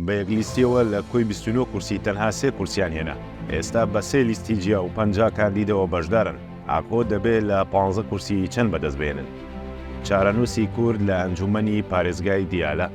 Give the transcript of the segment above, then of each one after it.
بە یەکلیستیەوە لە کۆی 29 کورسی تەنها 3 کورسیان هێنا. ئێستا بە 3 لیستی جیا و 50 کاندیدەوە بەشدارن. ئاکۆ دەبێت لە 15 کورسی چەند بەدەست بێنن. چارەنووسی کورد لە ئەنجومەنی پارێزگای دیالە.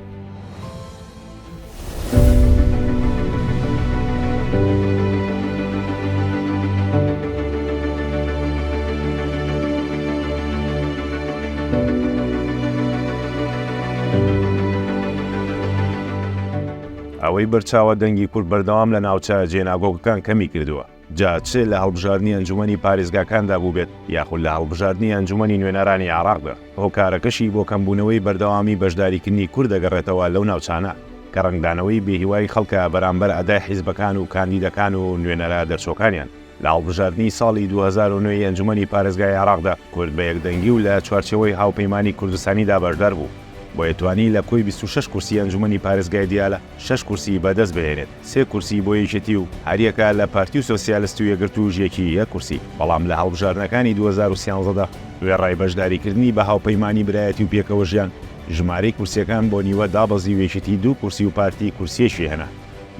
ئەوەی بەرچاوە دەنگی کورد بەردەوام لە ناوچە جێناگۆکەکان کەمی کردووە. جا چ لە هەڵبژاردننی ئەنجومەنی پارێزگاکاندا بوو بێت یاخود لە هەڵبژاردننی ئەنجومەنی نوێنەرانی عێراقدا، هۆکارەکەشی بۆ کەمبوونەوەی بەردەوامی بەشداریکردنی کورد دەگەڕێتەوە لەو ناوچانە کە ڕنگدانەوەی بێهیوای خەڵکە بەرامبەر ئەدای حیزبەکان و کاندیدەکان و نوێنەرە دەرچۆکانیان. لە هەڵبژاردننی ساڵی 2009 ئەنجومەنی پارێزگای عێراقدا کورد بە یەکدەنگی و لە چوارچێوەی هاوپەیمانی کوردستانیدا بەشدار بوو. بۆ یەتوانی لە کۆی 26 کورسی ئەنجومەنی پارێزگای دیالە 6 کورسی بەدەست بهێنێت، 3 کورسی بۆ یەکێتی و هەریەکە لە پارتی و سۆسیالیست و یەکگرتوژیەکی 1 کورسی. بەڵام لە هەڵبژاردنەکانی 2013دا وێڕای بەشداریکردنی بە هاوپەیمانی برایەتی و پێکەوە ژیان ژمارەی کورسیەکان بۆ نیوە دابەزی و یەکێتی 2 کورسی و پارتی کورسیەشی هێنا.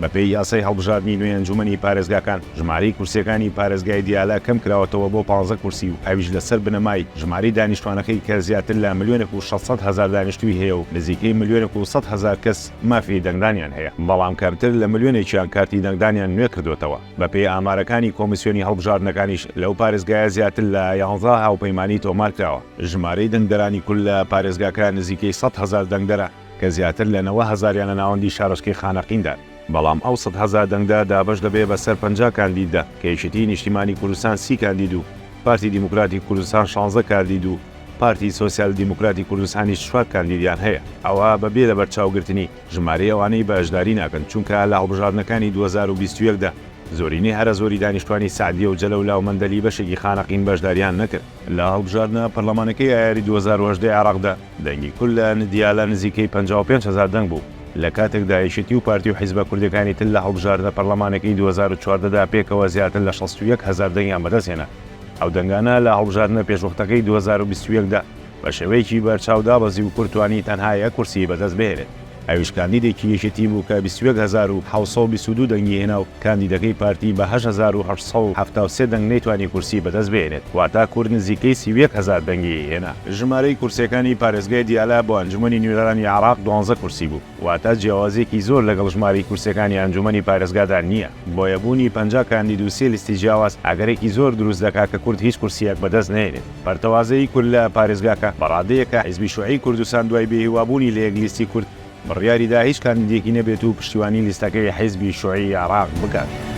بەپێی یاسای هەڵبژاردننی نوێ ئەنجومەنی پارێزگاکان ژمارەی کورسیەکانی پارێزگای دیالە کەم کراوەتەوە بۆ 15 کورسی و ئەویش لەسەر بنەمای ژمارەی دانیشتوانەکەی کە زیاتر لە 1,600,000 دانیشتووی هەیە و نزیکەی 1,100,000 کەس مافی دەنگدانیان هەیە، بەڵام کەمتر لە 1,000,000 کارتی دەنگدانیان نوێ کردوێتەوە. بەپێی ئامارەکانی کۆمیسیۆنی هەڵبژاردنەکانیش لەو پارێزگایە زیاتر لە 11 هاوپەیمانی تۆمار کراوە. ژمارەی دەنگدەرانی کورد لە پارێزگاکان نزیکەی 100,000 دەنگدەرە کە زیاتر لە 90,000یانە ناوەندی شارۆچکەی خانەقیندان. بەڵام ئەو 100,000 دەنگدا دابەش دەبێ بەسەر 50 کاندیددا کە یەکێتی نیشتیمانی کوردستان 30 کاندید و پارتی دیموکراتی کوردستان 16 کاندید و پارتی سۆسیال دیموکراتی کوردستانی 4 کاندیدیان هەیە. ئەوە بەبێ لە بەرچاوگرتنی ژمارەی ئەوانەی بەشداری ناکەن، چونکە لە هەڵبژاردنەکانی 2021دا زۆرینەی هەرە زۆری دانیشتوانی سعدیە و جەلە و لاومەندەلی بەشێکی خانەقین بەشداریان نەکرد. لە هەڵبژاردنە پەرلەمانەکەی ئایاری 2018 عێراقدا دەنگی کورد لە دیالە نزیکەی 55,000 دەنگ بوو. لە کاتێکدا یەکێتی و پارتی و حیزبە کوردەکانی تر لە هەڵبژاردنە پەرلەمانەکەی 2014دا پێکەوە زیاتر لە 61,000 دەنگیان بەدەستهێنا. ئەو دەنگانە لە هەڵبژاردنە پێشوەختەکەی 2021دا بە شێوەیەکی بەرچاو دابەزی و کورتوانی تەنها 1 کورسی بەدەست بهێنێت. ئەویش کاندیدێکی یەکێتی بوو کە 21,722 دەنگی هێنا و کاندیدەکەی پارتی بە 8,873 دەنگ نەیتوانی کورسی بەدەست بهێنێت، واتە کورد نزیکەی 31,000 دەنگی هێنا. ژمارەی کورسیەکانی پارێزگای دیالە بۆ ئەنجومەنی نوێنەرانی عێراق 12 کورسی بوو، واتە جیاوازێکی زۆر لەگەڵ ژمارەی کورسیەکانی ئەنجومەنی پارێزگادا نییە. بۆ یەبوونی 50 کاندید و 3 لیستی جیاواز ئەگەرێکی زۆر دروست دەکات کە کورد هیچ کورسیەک بەدەست نهێنێت. پەرتەوازەی کورد لە پارێزگاکە بەڕادەیەکە حیزبی شوعی کوردستان دوای بێهیوابوونی لە یەک لیستی کورد بڕیاریدا هیچ کاندیدێکی نەبێت و پشتیوانی لیستەکەی حیزبی شوعی عێراق بکات.